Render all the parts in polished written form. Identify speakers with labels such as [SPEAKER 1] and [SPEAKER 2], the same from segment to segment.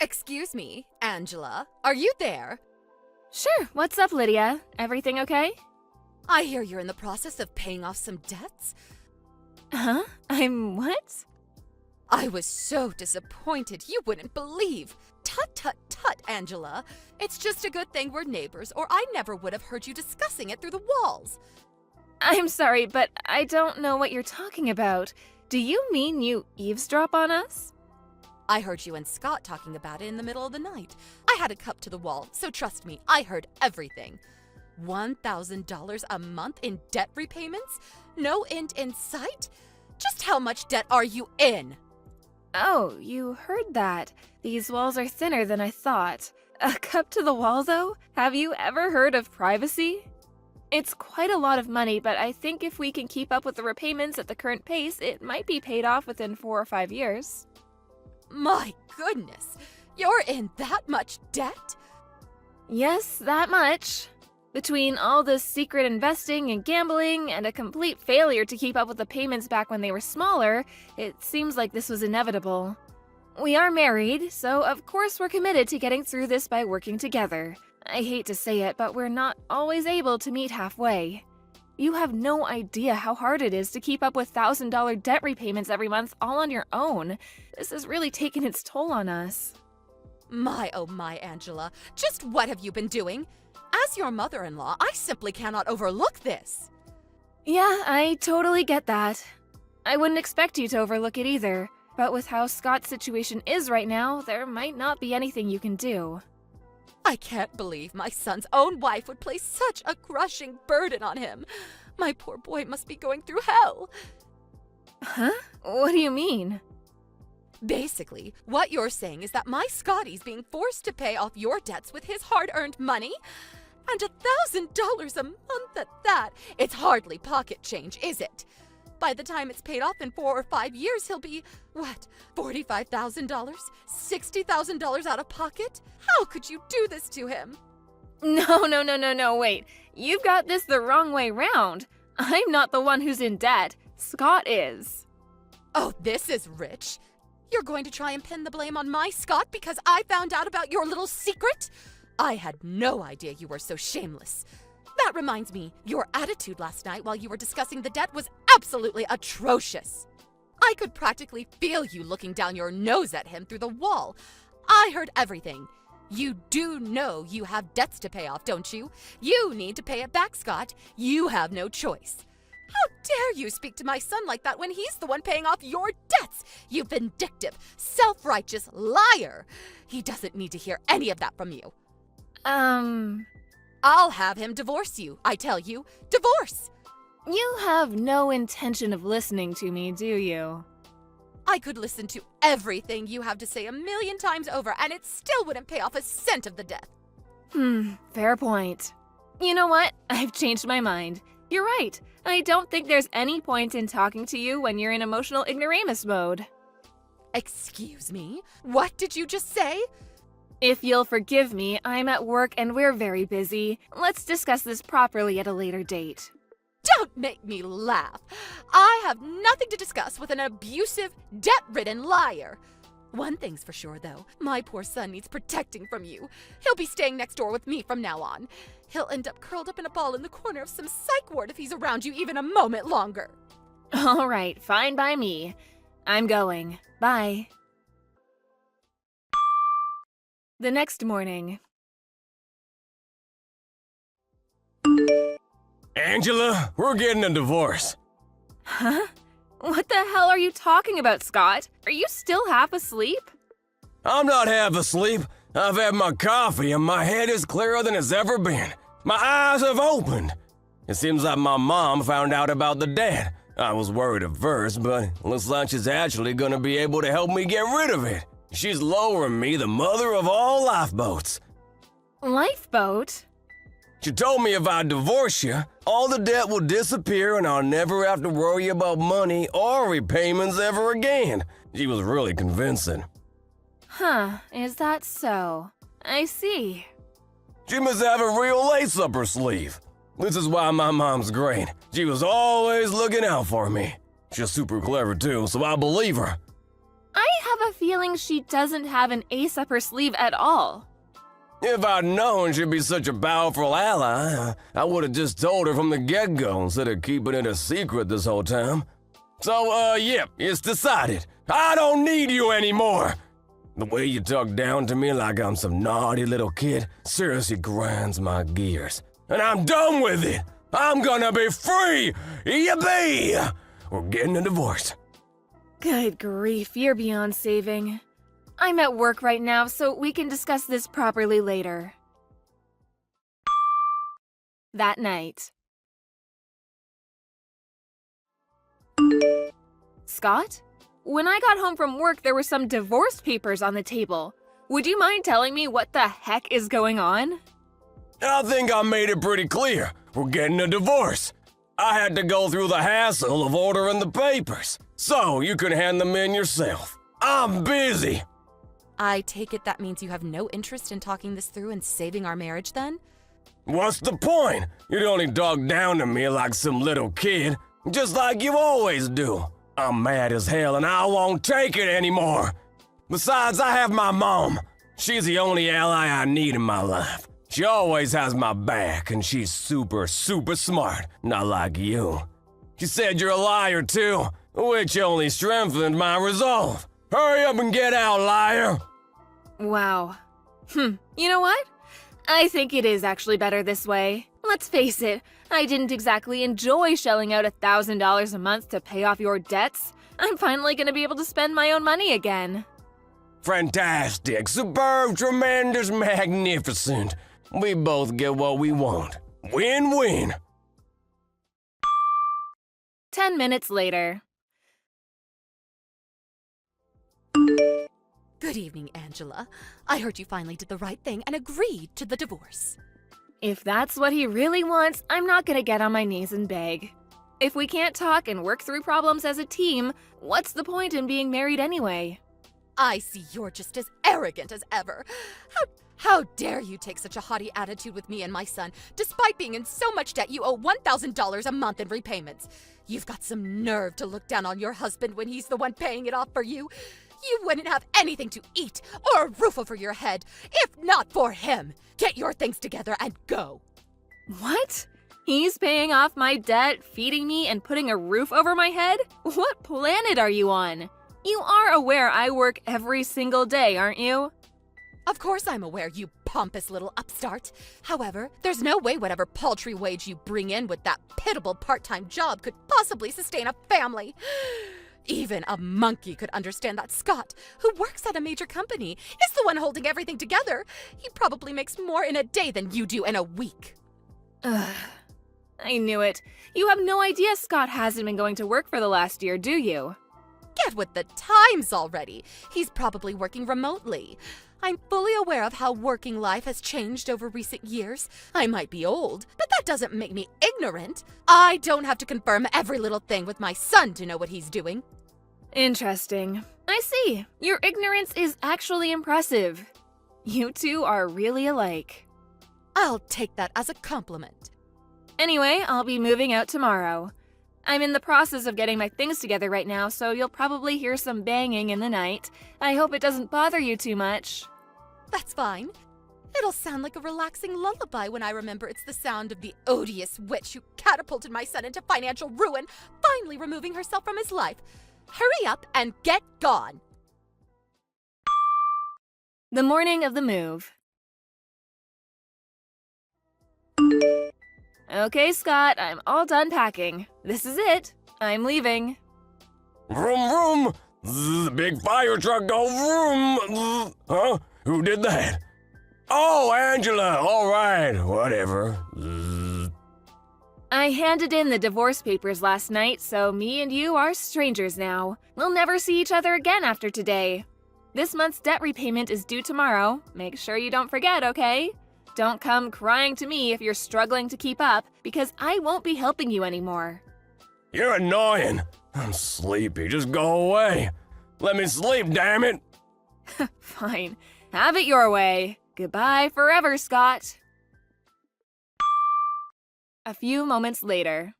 [SPEAKER 1] Excuse me, Angela. Are you there?
[SPEAKER 2] Sure, what's up, Lydia? Everything okay?
[SPEAKER 1] I hear you're in the process of paying off some debts.
[SPEAKER 2] Huh? I'm what?
[SPEAKER 1] I was so disappointed you wouldn't believe. Tut, tut, tut, Angela. It's just a good thing we're neighbors, or I never would have heard you discussing it through the walls.
[SPEAKER 2] I'm sorry, but I don't know what you're talking about. Do you mean you eavesdrop on us?
[SPEAKER 1] I heard you and Scott talking about it in the middle of the night. I had a cup to the wall, so trust me, I heard everything. $1,000 a month in debt repayments? No end in sight? Just how much debt are you in?
[SPEAKER 2] Oh, you heard that. These walls are thinner than I thought. A cup to the wall, though? Have you ever heard of privacy? It's quite a lot of money, but I think if we can keep up with the repayments at the current pace, it might be paid off within 4 or 5 years.
[SPEAKER 1] My goodness, you're in that much debt?
[SPEAKER 2] Yes, that much. Between all this secret investing and gambling and a complete failure to keep up with the payments back when they were smaller, it seems like this was inevitable. We are married, so of course we're committed to getting through this by working together. I hate to say it, but we're not always able to meet halfway. You have no idea how hard it is to keep up with $1,000 debt repayments every month all on your own. This has really taken its toll on us.
[SPEAKER 1] My, oh my, Angela. Just what have you been doing? As your mother-in-law, I simply cannot overlook this.
[SPEAKER 2] Yeah, I totally get that. I wouldn't expect you to overlook it either, but with how Scott's situation is right now, there might not be anything you can do.
[SPEAKER 1] I can't believe my son's own wife would place such a crushing burden on him. My poor boy must be going through hell.
[SPEAKER 2] Huh? What do you mean?
[SPEAKER 1] Basically, what you're saying is that my Scotty's being forced to pay off your debts with his hard-earned money? And $1,000 a month at that. It's hardly pocket change, is it? By the time it's paid off in 4 or 5 years, he'll be, what, $45,000? $60,000 out of pocket? How could you do this to him?
[SPEAKER 2] No, wait. You've got this the wrong way round. I'm not the one who's in debt. Scott is.
[SPEAKER 1] Oh, this is rich. You're going to try and pin the blame on my Scott because I found out about your little secret? I had no idea you were so shameless. That reminds me, your attitude last night while you were discussing the debt was absolutely atrocious. I could practically feel you looking down your nose at him through the wall. I heard everything. You do know you have debts to pay off, don't you? You need to pay it back, Scott. You have no choice. How dare you speak to my son like that when he's the one paying off your debts? You vindictive, self-righteous liar. He doesn't need to hear any of that from you. I'll have him divorce you, I tell you. Divorce!
[SPEAKER 2] You have no intention of listening to me, do you?
[SPEAKER 1] I could listen to everything you have to say 1,000,000 times over, and it still wouldn't pay off a cent of the debt.
[SPEAKER 2] Fair point. You know what? I've changed my mind. You're right. I don't think there's any point in talking to you when you're in emotional ignoramus mode.
[SPEAKER 1] Excuse me? What did you just say?
[SPEAKER 2] If you'll forgive me, I'm at work and we're very busy. Let's discuss this properly at a later date.
[SPEAKER 1] Don't make me laugh. I have nothing to discuss with an abusive, debt-ridden liar. One thing's for sure, though. My poor son needs protecting from you. He'll be staying next door with me from now on. He'll end up curled up in a ball in the corner of some psych ward if he's around you even a moment longer.
[SPEAKER 2] All right, fine by me. I'm going. Bye. The next morning.
[SPEAKER 3] Angela, we're getting a divorce.
[SPEAKER 2] Huh? What the hell are you talking about, Scott? Are you still half asleep?
[SPEAKER 3] I'm not half asleep. I've had my coffee and my head is clearer than it's ever been. My eyes have opened. It seems like my mom found out about the debt. I was worried at first, but looks like she's actually gonna be able to help me get rid of it. She's lowering me the mother of all lifeboats.
[SPEAKER 2] Lifeboat?
[SPEAKER 3] She told me if I divorce you, all the debt will disappear and I'll never have to worry about money or repayments ever again. She was really convincing.
[SPEAKER 2] Huh, is that so? I see.
[SPEAKER 3] She must have a real lace up her sleeve. This is why my mom's great. She was always looking out for me. She's super clever too, so I believe her.
[SPEAKER 2] I have a feeling she doesn't have an ace up her sleeve at all.
[SPEAKER 3] If I'd known she'd be such a powerful ally, I would have just told her from the get-go instead of keeping it a secret this whole time. So, yep, it's decided. I don't need you anymore. The way you talk down to me like I'm some naughty little kid seriously grinds my gears. And I'm done with it. I'm gonna be free! Yippee! We're getting a divorce.
[SPEAKER 2] Good grief, you're beyond saving. I'm at work right now, so we can discuss this properly later. That night. Scott? When I got home from work, there were some divorce papers on the table. Would you mind telling me what the heck is going on?
[SPEAKER 3] I think I made it pretty clear. We're getting a divorce. I had to go through the hassle of ordering the papers, so you can hand them in yourself. I'm busy.
[SPEAKER 1] I take it that means you have no interest in talking this through and saving our marriage then?
[SPEAKER 3] What's the point? You'd only talk down to me like some little kid, just like you always do. I'm mad as hell and I won't take it anymore. Besides, I have my mom. She's the only ally I need in my life. She always has my back and she's super smart, not like you. She said you're a liar too, which only strengthened my resolve. Hurry up and get out, liar!
[SPEAKER 2] Wow. You know what? I think it is actually better this way. Let's face it, I didn't exactly enjoy shelling out $1,000 a month to pay off your debts. I'm finally gonna be able to spend my own money again.
[SPEAKER 3] Fantastic, superb, tremendous, magnificent. We both get what we want. Win-win.
[SPEAKER 2] 10 minutes later.
[SPEAKER 1] Good evening, Angela. I heard you finally did the right thing and agreed to the divorce.
[SPEAKER 2] If that's what he really wants, I'm not gonna get on my knees and beg. If we can't talk and work through problems as a team, what's the point in being married anyway?
[SPEAKER 1] I see you're just as arrogant as ever. How dare you take such a haughty attitude with me and my son, despite being in so much debt you owe $1,000 a month in repayments. You've got some nerve to look down on your husband when he's the one paying it off for you. You wouldn't have anything to eat or a roof over your head if not for him. Get your things together and go.
[SPEAKER 2] What? He's paying off my debt, feeding me, and putting a roof over my head? What planet are you on? You are aware I work every single day, aren't you?
[SPEAKER 1] Of course I'm aware, you pompous little upstart. However, there's no way whatever paltry wage you bring in with that pitiable part-time job could possibly sustain a family. Even a monkey could understand that Scott, who works at a major company, is the one holding everything together. He probably makes more in a day than you do in a week.
[SPEAKER 2] Ugh. I knew it. You have no idea Scott hasn't been going to work for the last year, do you?
[SPEAKER 1] Get with the times already. He's probably working remotely. I'm fully aware of how working life has changed over recent years. I might be old, but that doesn't make me ignorant. I don't have to confirm every little thing with my son to know what he's doing.
[SPEAKER 2] Interesting. I see. Your ignorance is actually impressive. You two are really alike.
[SPEAKER 1] I'll take that as a compliment.
[SPEAKER 2] Anyway, I'll be moving out tomorrow. I'm in the process of getting my things together right now, so you'll probably hear some banging in the night. I hope it doesn't bother you too much.
[SPEAKER 1] That's fine. It'll sound like a relaxing lullaby when I remember it's the sound of the odious witch who catapulted my son into financial ruin, finally removing herself from his life. Hurry up and get gone.
[SPEAKER 2] The morning of the move. Okay, Scott, I'm all done packing. This is it. I'm leaving.
[SPEAKER 3] Vroom, vroom. The big fire truck go vroom. Huh? Who did that? Oh, Angela. All right. Whatever.
[SPEAKER 2] I handed in the divorce papers last night, so me and you are strangers now. We'll never see each other again after today. This month's debt repayment is due tomorrow. Make sure you don't forget, okay? Don't come crying to me if you're struggling to keep up, because I won't be helping you anymore.
[SPEAKER 3] You're annoying. I'm sleepy. Just go away. Let me sleep, damn it.
[SPEAKER 2] Fine. Have it your way. Goodbye forever, Scott. A few moments later.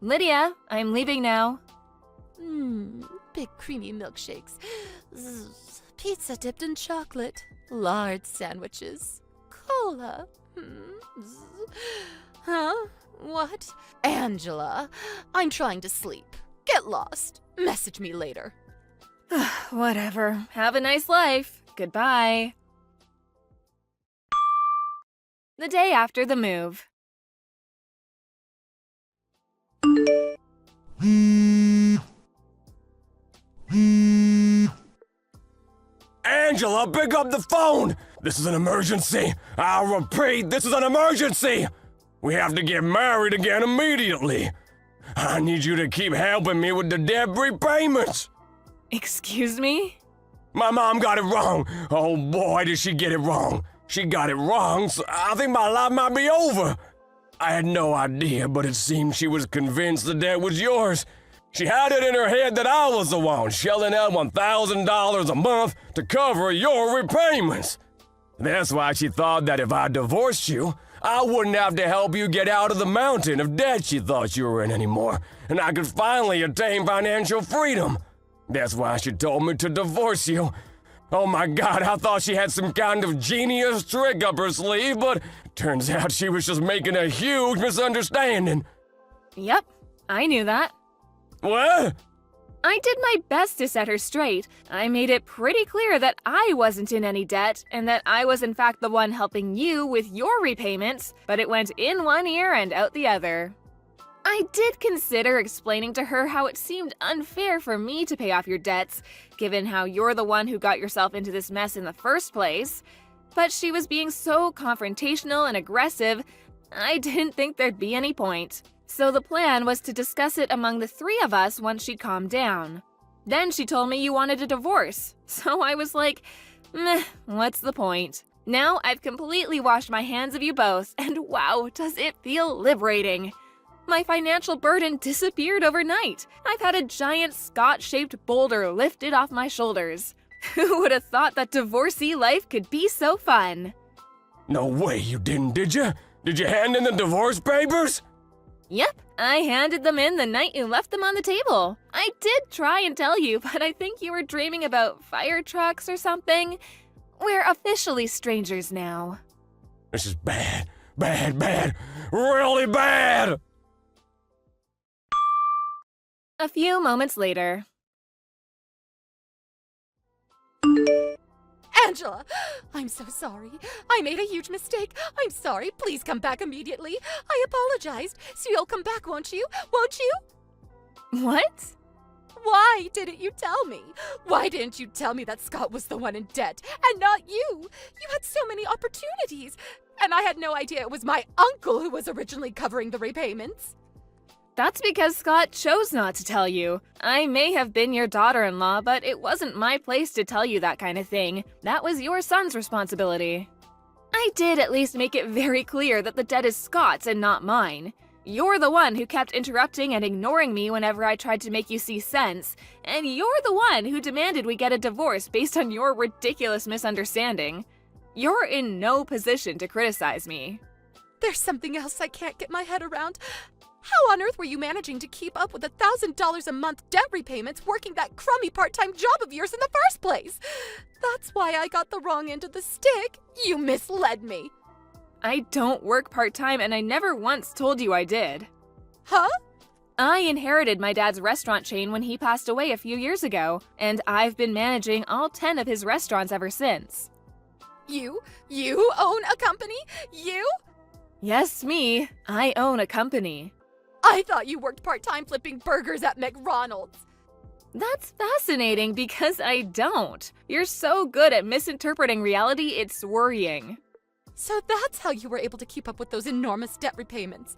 [SPEAKER 2] Lydia, I'm leaving now.
[SPEAKER 1] Big creamy milkshakes. Zzz, pizza dipped in chocolate. Lard sandwiches. Cola. Zzz. Huh? What? Angela, I'm trying to sleep. Get lost. Message me later.
[SPEAKER 2] Whatever. Have a nice life. Goodbye. The day after the move.
[SPEAKER 3] Angela, pick up the phone! This is an emergency! I'll repeat, this is an emergency! We have to get married again immediately! I need you to keep helping me with the debt repayments!
[SPEAKER 2] Excuse me?
[SPEAKER 3] My mom got it wrong! Oh boy, did she get it wrong! She got it wrong, so I think my life might be over! I had no idea, but it seemed she was convinced the debt was yours. She had it in her head that I was the one shelling out $1,000 a month to cover your repayments. That's why she thought that if I divorced you, I wouldn't have to help you get out of the mountain of debt she thought you were in anymore, and I could finally attain financial freedom. That's why she told me to divorce you. Oh my God, I thought she had some kind of genius trick up her sleeve, but turns out she was just making a huge misunderstanding.
[SPEAKER 2] Yep, I knew that.
[SPEAKER 3] What?
[SPEAKER 2] I did my best to set her straight. I made it pretty clear that I wasn't in any debt and that I was in fact the one helping you with your repayments, but it went in one ear and out the other. I did consider explaining to her how it seemed unfair for me to pay off your debts, given how you're the one who got yourself into this mess in the first place. But she was being so confrontational and aggressive, I didn't think there'd be any point. So the plan was to discuss it among the three of us once she calmed down. Then she told me you wanted a divorce, so I was like, meh, what's the point? Now I've completely washed my hands of you both, and wow, does it feel liberating. My financial burden disappeared overnight. I've had a giant Scott-shaped boulder lifted off my shoulders. Who would have thought that divorcee life could be so fun?
[SPEAKER 3] No way you didn't, did you? Did you hand in the divorce papers?
[SPEAKER 2] Yep, I handed them in the night you left them on the table. I did try and tell you, but I think you were dreaming about fire trucks or something. We're officially strangers now.
[SPEAKER 3] This is bad, really bad!
[SPEAKER 2] A few moments later.
[SPEAKER 1] Angela, I'm so sorry. I made a huge mistake. I'm sorry. Please come back immediately. I apologized. So you'll come back, won't you? Won't you?
[SPEAKER 2] What?
[SPEAKER 1] Why didn't you tell me? Why didn't you tell me that Scott was the one in debt and not you? You had so many opportunities. And I had no idea it was my uncle who was originally covering the repayments.
[SPEAKER 2] That's because Scott chose not to tell you. I may have been your daughter-in-law, but it wasn't my place to tell you that kind of thing. That was your son's responsibility. I did at least make it very clear that the debt is Scott's and not mine. You're the one who kept interrupting and ignoring me whenever I tried to make you see sense, and you're the one who demanded we get a divorce based on your ridiculous misunderstanding. You're in no position to criticize me.
[SPEAKER 1] There's something else I can't get my head around. How on earth were you managing to keep up with $1,000 a month debt repayments working that crummy part-time job of yours in the first place? That's why I got the wrong end of the stick. You misled me.
[SPEAKER 2] I don't work part-time and I never once told you I did.
[SPEAKER 1] Huh?
[SPEAKER 2] I inherited my dad's restaurant chain when he passed away a few years ago, and I've been managing all 10 of his restaurants ever since.
[SPEAKER 1] You own a company? You?
[SPEAKER 2] Yes, me. I own a company.
[SPEAKER 1] I thought you worked part-time flipping burgers at McDonald's.
[SPEAKER 2] That's fascinating because I don't. You're so good at misinterpreting reality, it's worrying.
[SPEAKER 1] So that's how you were able to keep up with those enormous debt repayments.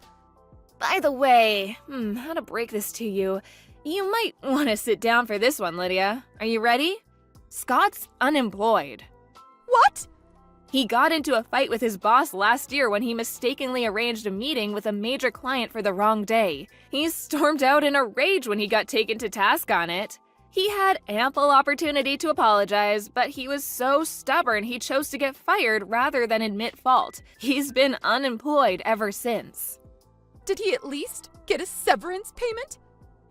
[SPEAKER 2] By the way, how to break this to you? You might want to sit down for this one, Lydia. Are you ready? Scott's unemployed.
[SPEAKER 1] What?
[SPEAKER 2] He got into a fight with his boss last year when he mistakenly arranged a meeting with a major client for the wrong day. He stormed out in a rage when he got taken to task on it. He had ample opportunity to apologize, but he was so stubborn he chose to get fired rather than admit fault. He's been unemployed ever since.
[SPEAKER 1] Did he at least get a severance payment?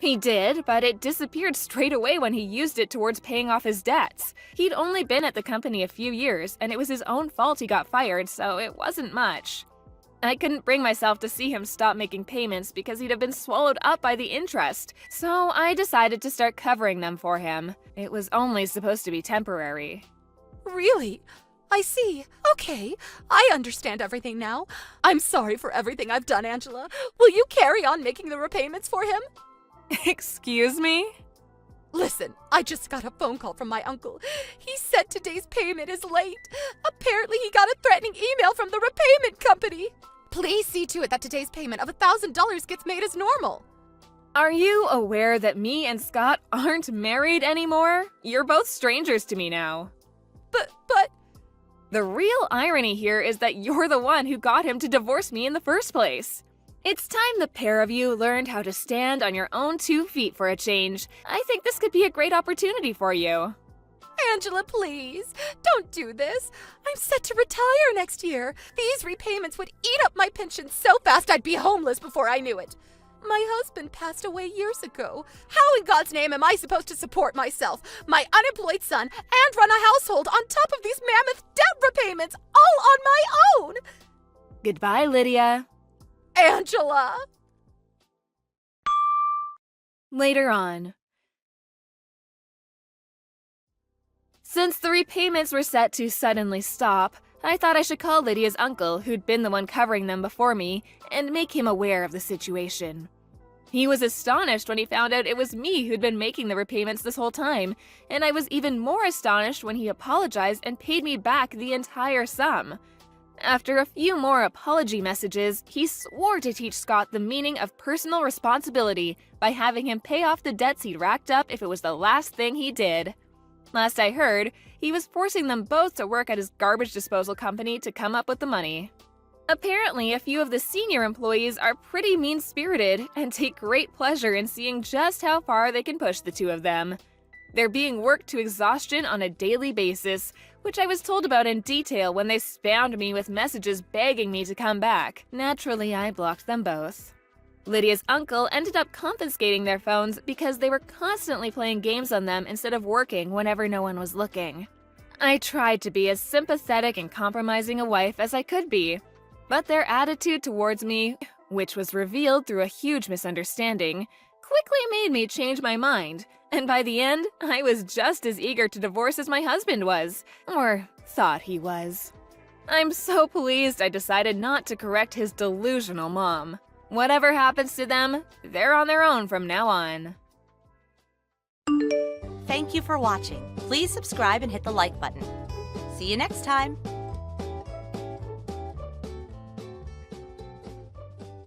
[SPEAKER 2] He did, but it disappeared straight away when he used it towards paying off his debts. He'd only been at the company a few years, and it was his own fault he got fired, so it wasn't much. I couldn't bring myself to see him stop making payments because he'd have been swallowed up by the interest, so I decided to start covering them for him. It was only supposed to be temporary.
[SPEAKER 1] Really? I see. Okay, I understand everything now. I'm sorry for everything I've done, Angela. Will you carry on making the repayments for him?
[SPEAKER 2] Excuse me?
[SPEAKER 1] Listen, I just got a phone call from my uncle. He said today's payment is late. Apparently he got a threatening email from the repayment company. Please see to it that today's payment of $1,000 gets made as normal.
[SPEAKER 2] Are you aware that me and Scott aren't married anymore? You're both strangers to me now.
[SPEAKER 1] But...
[SPEAKER 2] The real irony here is that you're the one who got him to divorce me in the first place. It's time the pair of you learned how to stand on your own 2 feet for a change. I think this could be a great opportunity for you.
[SPEAKER 1] Angela, please, don't do this. I'm set to retire next year. These repayments would eat up my pension so fast I'd be homeless before I knew it. My husband passed away years ago. How in God's name am I supposed to support myself, my unemployed son, and run a household on top of these mammoth debt repayments all on my own?
[SPEAKER 2] Goodbye, Lydia.
[SPEAKER 1] Angela!
[SPEAKER 2] Later on. Since the repayments were set to suddenly stop, I thought I should call Lydia's uncle, who'd been the one covering them before me, and make him aware of the situation. He was astonished when he found out it was me who'd been making the repayments this whole time, and I was even more astonished when he apologized and paid me back the entire sum. After a few more apology messages, he swore to teach Scott the meaning of personal responsibility by having him pay off the debts he'd racked up if it was the last thing he did. Last I heard, he was forcing them both to work at his garbage disposal company to come up with the money. Apparently, a few of the senior employees are pretty mean-spirited and take great pleasure in seeing just how far they can push the two of them. They're being worked to exhaustion on a daily basis, which I was told about in detail when they spammed me with messages begging me to come back. Naturally, I blocked them both. Lydia's uncle ended up confiscating their phones because they were constantly playing games on them instead of working whenever no one was looking. I tried to be as sympathetic and compromising a wife as I could be, but their attitude towards me, which was revealed through a huge misunderstanding, quickly made me change my mind, and by the end, I was just as eager to divorce as my husband was, or thought he was. I'm so pleased I decided not to correct his delusional mom. Whatever happens to them, they're on their own from now on.
[SPEAKER 4] Thank you for watching. Please subscribe and hit the like button. See you next time.